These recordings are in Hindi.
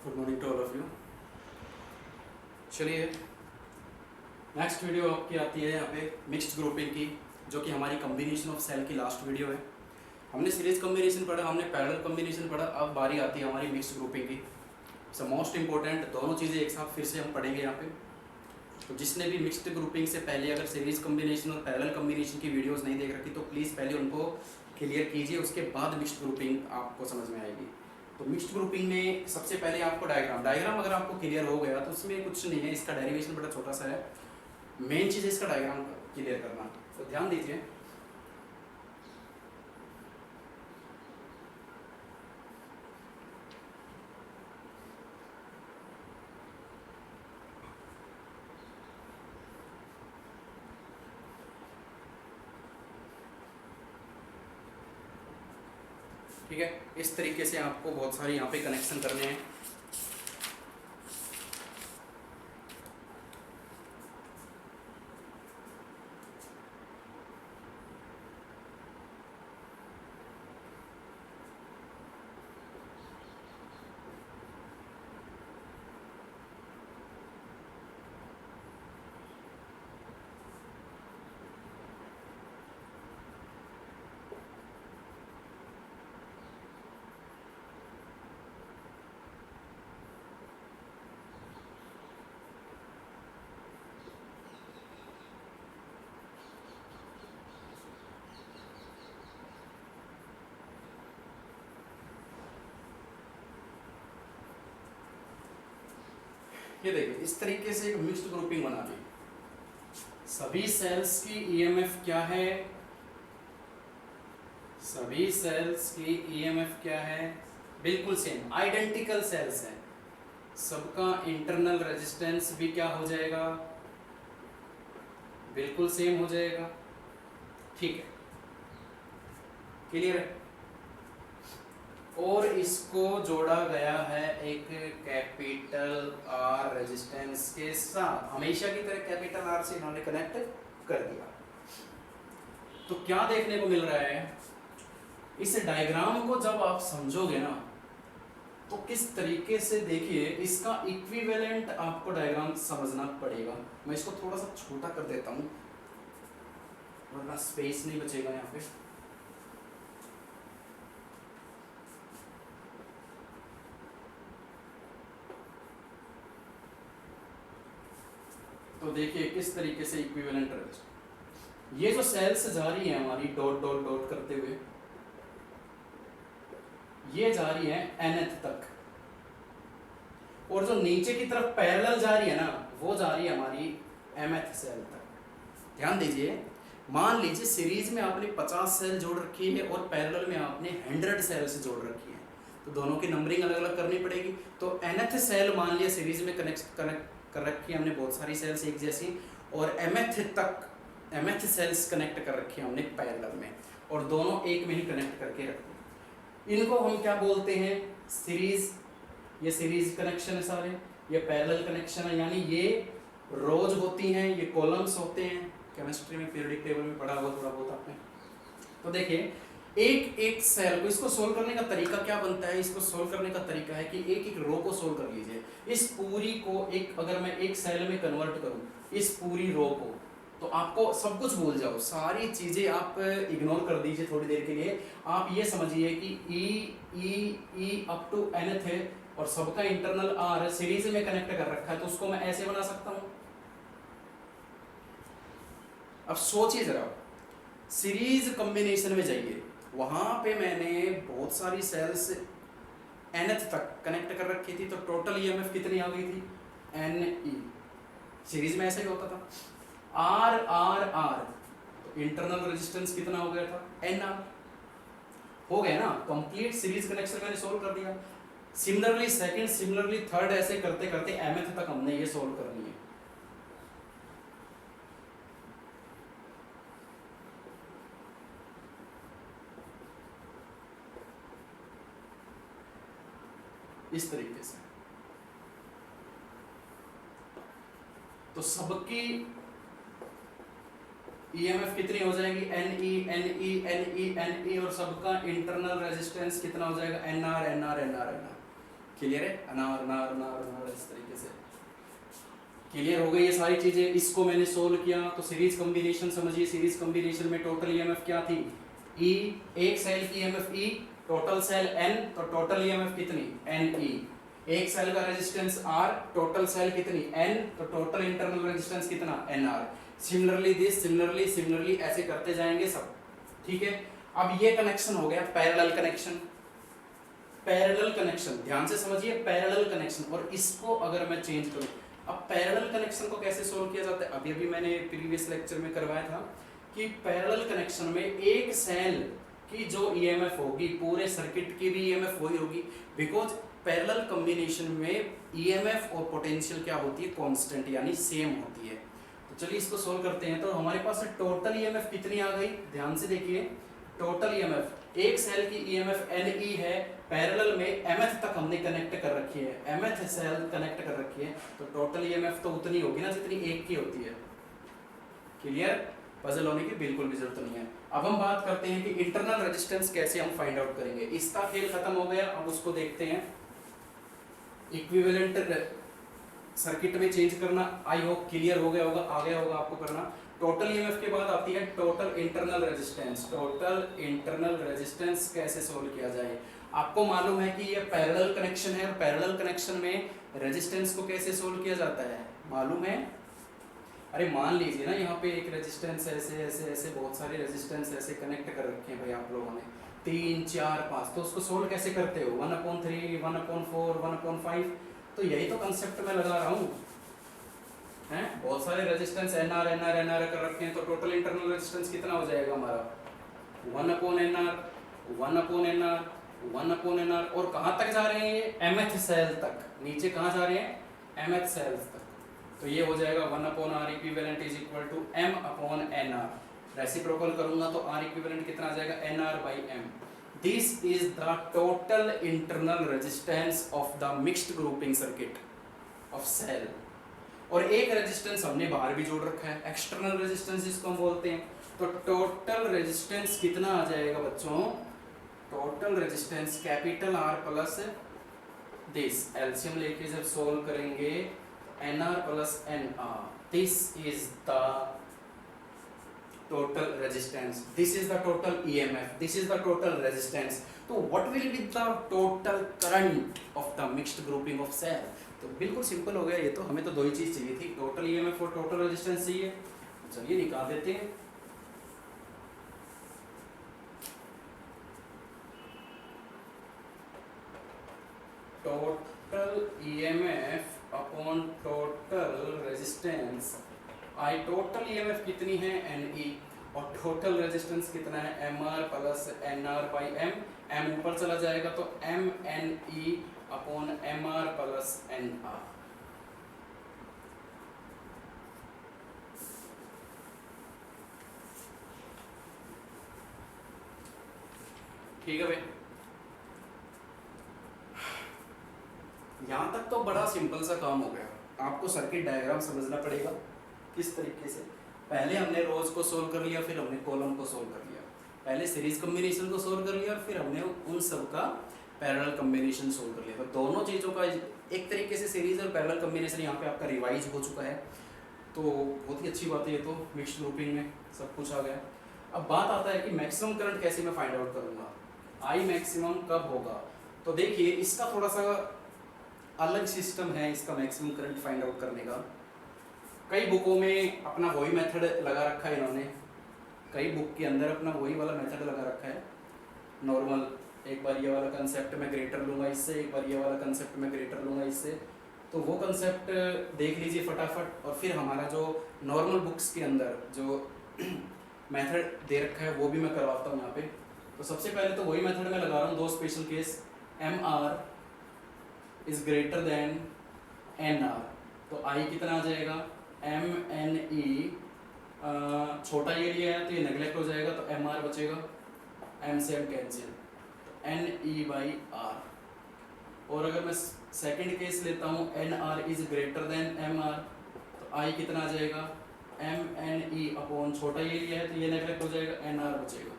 Good morning to all of you. चलिए, नेक्स्ट वीडियो आपकी आती है यहाँ पे मिक्स्ड ग्रुपिंग की, जो कि हमारी कम्बिनेशन ऑफ सेल की लास्ट वीडियो है। हमने सीरीज कम्बिनेशन पढ़ा, हमने पैरेलल कम्बिनेशन पढ़ा, अब बारी आती है हमारी मिक्स्ड ग्रुपिंग की। सो मोस्ट इंपॉर्टेंट दोनों चीज़ें एक साथ फिर से हम पढ़ेंगे यहाँ पे। तो जिसने भी मिक्स्ड ग्रुपिंग से पहले अगर सीरीज कम्बिनेशन और पैरेलल कम्बिनेशन की वीडियोज़ नहीं देख रखी तो प्लीज़ पहले उनको क्लियर कीजिए, उसके बाद मिक्स्ड ग्रुपिंग आपको समझ में आएगी। तो मिक्स्ड ग्रुपिंग में सबसे पहले आपको डायग्राम अगर आपको क्लियर हो गया तो उसमें कुछ नहीं है, इसका डेरिवेशन बड़ा छोटा सा है। मेन चीज़ है इसका डायग्राम क्लियर करना, तो ध्यान दीजिए। ठीक है, इस तरीके से आपको बहुत सारे यहाँ पे कनेक्शन करने हैं। ये देखिए, इस तरीके से एक मिक्स्ड ग्रुपिंग बना दी। सभी सेल्स की ईएमएफ क्या है? सभी सेल्स की ईएमएफ क्या है? बिल्कुल सेम, आइडेंटिकल सेल्स हैं। सबका इंटरनल रेजिस्टेंस भी क्या हो जाएगा? बिल्कुल सेम हो जाएगा। ठीक है, क्लियर है। और इसको जोड़ा गया है एक कैपिटल आर रेजिस्टेंस के साथ। हमेशा की तरह कैपिटल आर से इन्होंने कनेक्ट कर दिया। तो क्या देखने को मिल रहा है? इस डायग्राम को जब आप समझोगे ना तो किस तरीके से, देखिए इसका इक्विवेलेंट आपको डायग्राम समझना पड़ेगा। मैं इसको थोड़ा सा छोटा कर देता हूं वरना स्पेस नहीं बचेगा यहाँ पे। तो देखिए किस तरीके से इक्विवेलेंट रेजिस्टेंस, ये जो सेल्स जा रही है हमारी डॉट डॉट डॉट करते हुए, ये जा रही है nth तक, और जो नीचे की तरफ पैरेलल जा रही है ना वो जा रही है हमारी mth सेल तक। ध्यान दीजिए, मान लीजिए सीरीज में आपने 50 सेल जोड़ रखी है और पैरेलल में आपने 100 सेल्स जोड़ रखी है, तो दोनों की नंबरिंग अलग अलग करनी पड़ेगी। तो nth सेल मान लिया सीरीज में कनेक्ट कर रखी है हमने, बहुत सारी सेल्स एक जैसी, और mth सेल्स कनेक्ट कर रखी है हमने पैरेलल में, और दोनों एक में ही कनेक्ट करके रखते हैं। इनको हम क्या बोलते हैं? सीरीज। ये सीरीज कनेक्शन है सारे, ये पैरेलल कनेक्शन है, यानी ये रोज होती हैं, ये कॉलम्स होते हैं। केमिस्ट्री में पीरियोडिक टेबल में पढ़ा हुआ थोड़ा बहुत आपने। तो देखिए एक एक सेल को, इसको सोल्व करने का तरीका क्या बनता है? इसको सोल्व करने का तरीका है कि एक एक रो को सोल्व कर लीजिए। इस पूरी को एक, अगर मैं एक सेल में कन्वर्ट करूं इस पूरी रो को, तो आपको सब कुछ भूल जाओ, सारी चीजें आप इग्नोर कर दीजिए थोड़ी देर के लिए। आप ये समझिए कि ई अप टू nth है और सबका इंटरनल आर सीरीज में कनेक्ट कर रखा है, तो उसको मैं ऐसे बना सकता हूं। अब सोचिए जरा, सीरीज कॉम्बिनेशन में जाइए, वहां पे मैंने बहुत सारी सेल्स nth तक कनेक्ट कर रखी थी, तो टोटल ईएमएफ कितनी आ गई थी? Ne। सीरीज में ऐसा ही होता था, आर आर आर, तो इंटरनल रेजिस्टेंस कितना हो गया था? Nr। हो गया ना, कंप्लीट सीरीज कनेक्शन मैंने सोल्व कर दिया। सिमिलरली सेकंड, सिमिलरली थर्ड, ऐसे करते करते mth तक हमने ये सोल्व कर लिया। इस तरीके से तो सबकी ईएमएफ कितनी हो जाएगी? Ne और सबका इंटरनल रेजिस्टेंस कितना हो जाएगा? Nr। क्लियर है, अनार अनार अनार अनार इस तरीके से। क्लियर हो गई ये सारी चीजें। इसको मैंने सोल्व किया तो सीरीज कॉम्बिनेशन समझिए। सीरीज कॉम्बिनेशन में टोटल ईएमएफ क्या थी, ई, एक सेल की EMF E, total cell N, तो टोटल ईएमएफ कितनी, एन ई। एक सेल का रेजिस्टेंस आर, टोटल सेल कितनी, एन, तो टोटल इंटरनल रेजिस्टेंस कितना, N R. Similarly this, similarly similarly, ऐसे करते जाएंगे सब। ठीक है, अब ये कनेक्शन हो गया पैरेलल कनेक्शन। पैरेलल कनेक्शन ध्यान से समझिए, पैरेलल कनेक्शन। और इसको अगर मैं चेंज करूं, अब पैरेलल कनेक्शन को कैसे सोल्व किया जाता है, अभी अभी मैंने प्रीवियस लेक्चर में करवाया था कि पैरेलल कनेक्शन में एक सेल की जो ईएमएफ होगी पूरे सर्किट की भी ईएमएफ वही होगी, बिकॉज पैरेलल कॉम्बिनेशन में ईएमएफ और पोटेंशियल क्या होती है, कांस्टेंट यानी सेम होती है। तो चलिए इसको सोल्व करते हैं। तो हमारे पास टोटल ईएमएफ कितनी आ गई, ध्यान से देखिए। टोटल ईएमएफ, एक सेल की ईएमएफ एन ई है, पैरेलल में एमएथ तक हमने कनेक्ट कर रखी है, एमएथ सेल कनेक्ट कर रखी है, तो टोटल ईएमएफ तो उतनी होगी ना जितनी एक की होती है। क्लियर, पजल होने की बिल्कुल भी जरूरत नहीं है। अब हम बात करते हैं कि इंटरनल रेजिस्टेंस कैसे हम फाइंड आउट करेंगे। इसका खेल खत्म हो गया, अब उसको देखते हैं। इक्विवेलेंट सर्किट में चेंज करना, आई होप क्लियर हो गया होगा, आ गया होगा आपको करना। टोटल ईएमएफ के बाद आती है total internal resistance. Total internal resistance कैसे सोल्व किया जाए, आपको मालूम है कि ये पैरेलल कनेक्शन है, और पैरेलल कनेक्शन में रेजिस्टेंस को कैसे सोल्व किया जाता है मालूम है। अरे मान लीजिए ना, यहाँ पे एक रेजिस्टेंस ऐसे ऐसे ऐसे बहुत सारे रेजिस्टेंस ऐसे कनेक्ट कर रखे हैं भाई आप लोगों ने, 3 4 5, तो उसको सोल्व कैसे करते हो, 1/3, 1/4, 1/5, तो यही तो कंसेप्ट मैं लगा रहा हूँ। हैं, बहुत सारे resistance N R N R N R कर रखे हैं, तो टोटल इंटरनल रेजिस्टेंस कितना हो जाएगा हमारा, 1/NR 1/NR 1/NR। और कहाँ तक जा रहे हैं ये, एमएथ सेल तक। नीचे कहाँ जा रहे हैं, एमएथ सेल्स तक। तो ये हो जाएगा 1/R equivalent is equal to M/NR। Reciprocal करूंगा तो R इक्विवेलेंट कितना आ जाएगा, NR/M। This is the total internal resistance of the mixed grouping circuit of cell. और एक रेजिस्टेंस हमने बाहर भी जोड़ रखा है, एक्सटर्नल रेजिस्टेंस जिसको हम बोलते हैं। तो टोटल रेजिस्टेंस कितना आ जाएगा बच्चों, total resistance capital R plus this, LCM लेके जब सोल्व करेंगे NR plus NR, this is the total resistance, this is the total EMF, this is the total resistance. तो what will be the total current of the mixed grouping of cell? तो बिल्कुल सिंपल हो गया ये तो, हमें तो दो ही चीज चाहिए थी, टोटल EMF और टोटल रेजिस्टेंस चाहिए। चलिए निकाल देते हैं। Total EMF upon total resistance, I total EMF कितनी है, NE, और टोटल रेजिस्टेंस कितना है, MR प्लस NR/M। M ऊपर चला जाएगा तो MNE upon MR plus NR। ठीक है भाई, यहाँ तक तो बड़ा सिंपल सा काम हो गया। आपको सर्किट डायग्राम समझना पड़ेगा किस तरीके से। पहले हमने रोज को सोल्व कर लिया, फिर हमने कॉलम को सोल्व कर लिया, पहले सीरीज कॉम्बिनेशन को सोल्व कर लिया, और फिर हमने उन सब का पैरेलल कॉम्बिनेशन सोल्व कर लिया। तो दोनों चीज़ों का एक तरीके से सीरीज और पैरेलल कॉम्बिनेशन यहाँ पे आपका रिवाइज हो चुका है, तो बहुत ही अच्छी बात है ये तो। मिक्स्ड ग्रुपिंग में सब कुछ आ गया। अब बात आता है कि मैक्सिमम करंट कैसे मैं फाइंड आउट करूँगा, आई मैक्सिमम कब होगा। तो देखिए इसका थोड़ा सा अलग सिस्टम है, इसका मैक्सिमम करंट फाइंड आउट करने का। कई बुकों में अपना वही मेथड लगा रखा है इन्होंने, कई बुक के अंदर अपना वही वाला मेथड लगा रखा है नॉर्मल। एक बार ये वाला कंसेप्ट मैं ग्रेटर लूँगा इससे, एक बार ये वाला कंसेप्ट मैं ग्रेटर लूँगा इससे, तो वो कंसेप्ट देख लीजिए फटाफट। और फिर हमारा जो नॉर्मल बुक्स के अंदर जो मेथड दे रखा है वो भी मैं करवाता हूँ यहाँ पे। तो सबसे पहले तो वही मेथड मैं लगा रहा हूँ, दो special case, MR is greater than NR, तो I कितना आ जाएगा, MNE, छोटा ये लिया है तो ये नेगलेक्ट हो जाएगा, तो MR बचेगा, M से M कैंसिल, तो NE/R। और अगर मैं सेकंड केस लेता हूँ, NR is greater than MR, तो I कितना आ जाएगा, MNE अपॉन छोटा ये लिया है तो ये नेगलेक्ट हो जाएगा, NR बचेगा।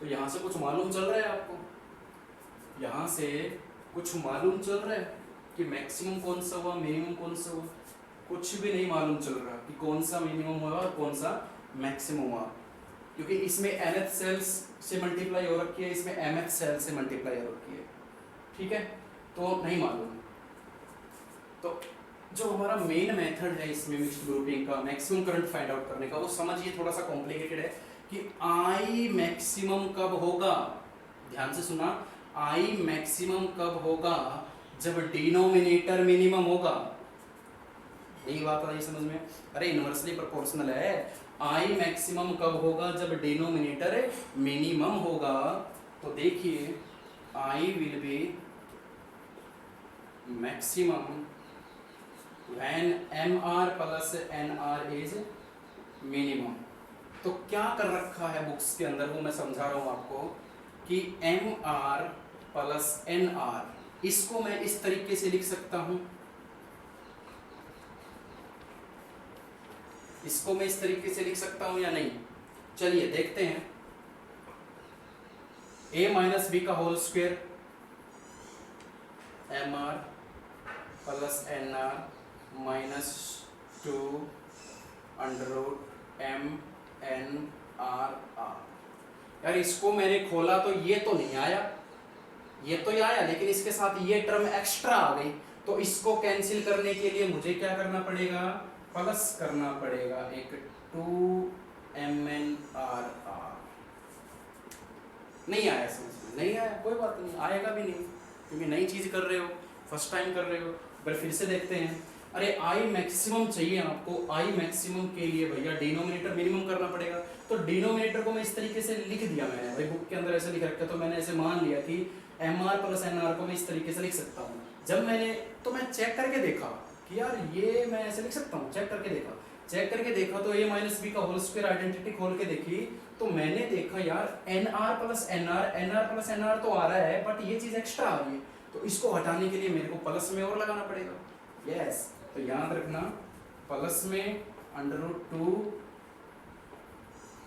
तो यहाँ से कुछ मालूम चल रहा है आपको, यहाँ से कुछ मालूम चल रहा है कि मैक्सिमम कौन सा हुआ, मिनिमम कौन सा हुआ? कुछ भी नहीं मालूम चल रहा कि कौन सा मिनिमम हुआ और कौन सा मैक्सिमम हुआ, क्योंकि इसमें nth सेल्स से मल्टीप्लाई हो रखी है, इसमें mth सेल से मल्टीप्लाई हो रखी है, ठीक है, तो नहीं मालूम। तो जो हमारा मेन मेथड है इसमें मिक्स्ड ग्रुपिंग का मैक्सिमम करंट फाइंड आउट करने का, वो समझिए थोड़ा सा कॉम्प्लिकेटेड है कि आई मैक्सिमम कब होगा, ध्यान से सुना, आई मैक्सिमम कब होगा जब डिनोमिनेटर मिनिमम होगा। यही बात आई समझ में? अरे इनवर्सली प्रोपोर्शनल है। आई मैक्सिमम कब होगा जब डिनोमिनेटर मिनिमम होगा। तो देखिए I will be maximum when mr plus nr is minimum। तो क्या कर रखा है बुक्स के अंदर, वो मैं समझा रहा हूं आपको कि mr प्लस nr, इसको मैं इस तरीके से लिख सकता हूं, इसको मैं इस तरीके से लिख सकता हूं या नहीं? चलिए देखते हैं। a माइनस बी का whole square mr plus nr minus 2 under root M N R R. यार इसको मैंने खोला तो ये तो नहीं आया, ये तो ये आया, लेकिन इसके साथ ये टर्म एक्स्ट्रा आ गई, तो इसको कैंसिल करने के लिए मुझे क्या करना पड़ेगा? प्लस करना पड़ेगा एक 2 एम एन आर आर। नहीं आया समझ में? नहीं आया, कोई बात नहीं, आएगा भी नहीं क्योंकि नई चीज कर रहे हो, फर्स्ट टाइम कर रहे हो। पर फिर से देखते हैं। अरे आई मैक्सिमम चाहिए आपको, आई मैक्सिमम के लिए भैया डिनोमिनेटर मिनिमम करना पड़ेगा। तो डिनोमिनेटर को मैं इस तरीके से लिख दिया, मैंने भाई बुक के अंदर ऐसे लिख रखा है, तो मैंने ऐसे मान लिया कि M R plus N R को मैं इस तरीके से लिख सकता हूँ। जब मैंने तो मैं चेक करके देखा कि यार ये मैं ऐसे लिख सकता हूँ, चेक करके देखा तो ए माइनस बी का होल स्क्वायर आइडेंटिटी खोल के देखी तो मैंने देखा यार N R plus N R तो आ रहा है, बट ये चीज एक्स्ट्रा आ रही है, तो इसको हटाने के लिए मेरे को प्लस में और लगाना पड़ेगा। यस, तो याद रखना प्लस में under root 2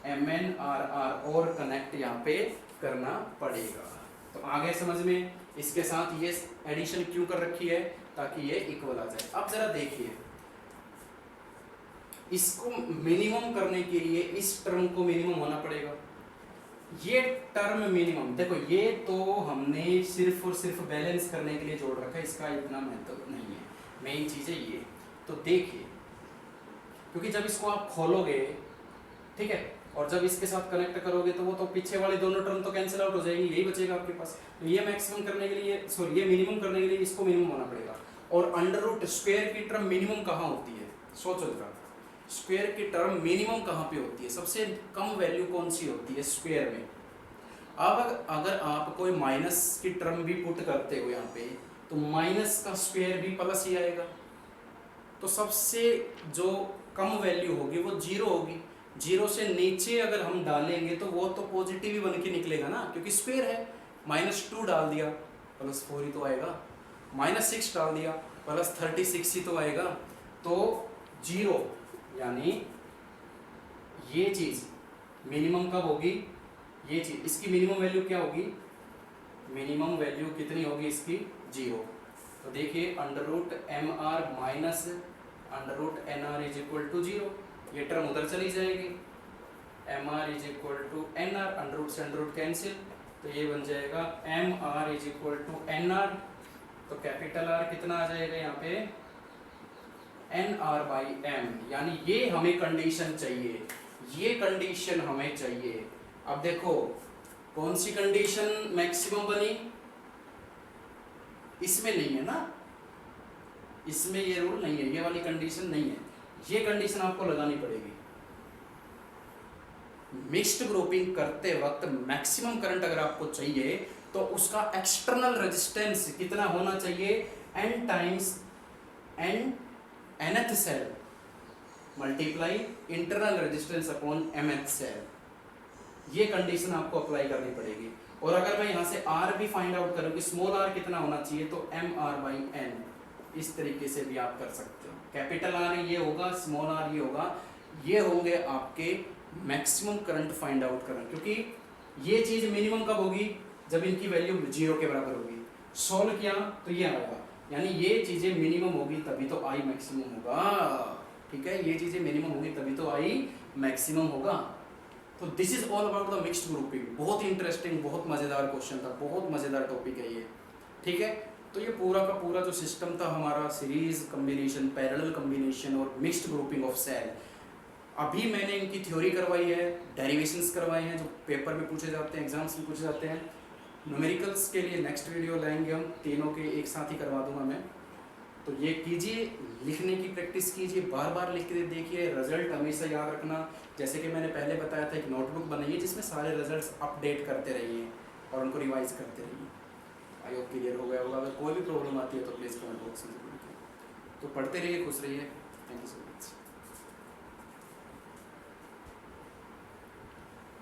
M N R R और कनेक्ट यहाँ पे करना पड़ेगा। तो आगे समझ में? इसके साथ ये एडिशन क्यों कर रखी है? ताकि ये इक्वल आ जाए। अब जरा देखिए, इसको मिनिमम करने के लिए इस टर्म को मिनिमम होना पड़ेगा। ये टर्म मिनिमम देखो, ये तो हमने सिर्फ और सिर्फ बैलेंस करने के लिए जोड़ रखा है, इसका इतना महत्व नहीं है, मेन चीज है ये। तो देखिए, क्योंकि जब इसको आप खोलोगे, ठीक है, और जब इसके साथ कनेक्ट करोगे तो वो तो पीछे वाले दोनों टर्म तो कैंसिल आउट हो जाएंगे, यही बचेगा आपके पास। तो ये मैक्सिमम करने के लिए, सॉरी ये मिनिमम करने के लिए इसको मिनिमम होना पड़ेगा। और अंडर रूट स्क्वायर की टर्म मिनिमम कहाँ होती है? सोचो जरा, स्क्वायर की टर्म मिनिमम कहाँ पे होती है? सबसे कम वैल्यू कौन सी होती है स्क्वायर में? अब अगर आप कोई माइनस की टर्म भी पुट करते हो यहाँ पे, तो माइनस का स्क्वायर भी प्लस ही आएगा। तो सबसे जो कम वैल्यू होगी वो जीरो होगी। जीरो से नीचे अगर हम डालेंगे तो वो तो पॉजिटिव ही बन के निकलेगा ना, क्योंकि स्क्वायर है। -2 डाल दिया +4 ही तो आएगा, -6 डाल दिया +36 ही तो आएगा। तो जीरो यानी ये चीज मिनिमम कब होगी? ये चीज, इसकी मिनिमम वैल्यू क्या होगी? मिनिमम वैल्यू कितनी होगी इसकी? 0। तो देखिए under root M R minus under root N R is equal to 0, ये टर्म उधर चली जाएगी। M R is equal to N R, under root से अंडर रूट कैंसिल, तो ये बन जाएगा M R is equal to N R. तो कैपिटल आर कितना आ जाएगा यहाँ पे? N R by M. यानी ये हमें कंडीशन चाहिए, ये कंडीशन हमें चाहिए। अब देखो कौन सी कंडीशन मैक्सिमम बनी? इसमें नहीं है ना, इसमें ये रूल नहीं है, ये वाली कंडीशन नहीं है, ये कंडीशन आपको लगानी पड़ेगी। मिक्स्ड ग्रुपिंग करते वक्त मैक्सिमम करंट अगर आपको चाहिए तो उसका एक्सटर्नल रेजिस्टेंस कितना होना चाहिए? n times nth cell multiply internal resistance upon mth cell. ये कंडीशन आपको अप्लाई करनी पड़ेगी। और अगर मैं यहाँ से r भी फाइंड आउट करूँ कि स्मॉल r कितना होना चाहिए, तो mr बाई n, इस तरीके से भी आप कर सकते हो। कैपिटल R ये होगा, स्मॉल r ये होगा, ये होंगे आपके मैक्सिमम करंट फाइंड आउट करना। क्योंकि ये चीज मिनिमम कब होगी? जब इनकी वैल्यू 0 के बराबर होगी। सोल्व किया तो ये आएगा, यानी ये चीज़ें मिनिमम होगी तभी तो आई मैक्सिमम होगा। ठीक है, ये चीज़ें मिनिमम होगी तभी तो आई मैक्सिमम होगा। तो this is all about the mixed grouping. बहुत इंटरेस्टिंग, बहुत मज़ेदार क्वेश्चन था, बहुत मज़ेदार टॉपिक है ये। ठीक है, तो ये पूरा का पूरा जो सिस्टम था हमारा, सीरीज कम्बिनेशन, पैरेलल कम्बिनेशन और मिक्स्ड ग्रुपिंग ऑफ सेल। अभी मैंने इनकी थ्योरी करवाई है, डेरिवेशंस करवाए हैं जो पेपर में पूछे जाते हैं, एग्जाम्स में पूछे जाते हैं। न्यूमेरिकल्स के लिए नेक्स्ट वीडियो लाएंगे हम, तीनों के एक साथ ही करवा दूंगा मैं। तो ये कीजिए, लिखने की प्रैक्टिस कीजिए, बार बार लिख के देखिए, रिजल्ट हमेशा याद रखना। जैसे कि मैंने पहले बताया था, एक नोटबुक बनाइए जिसमें सारे रिजल्ट्स अपडेट करते रहिए और उनको रिवाइज करते रहिए। आई होप क्लियर हो गया होगा। अगर कोई भी प्रॉब्लम आती है तो प्लीज़ कमेंट बॉक्स में जरूर लिखें। तो पढ़ते रहिए, खुश रहिए। Thank you so much.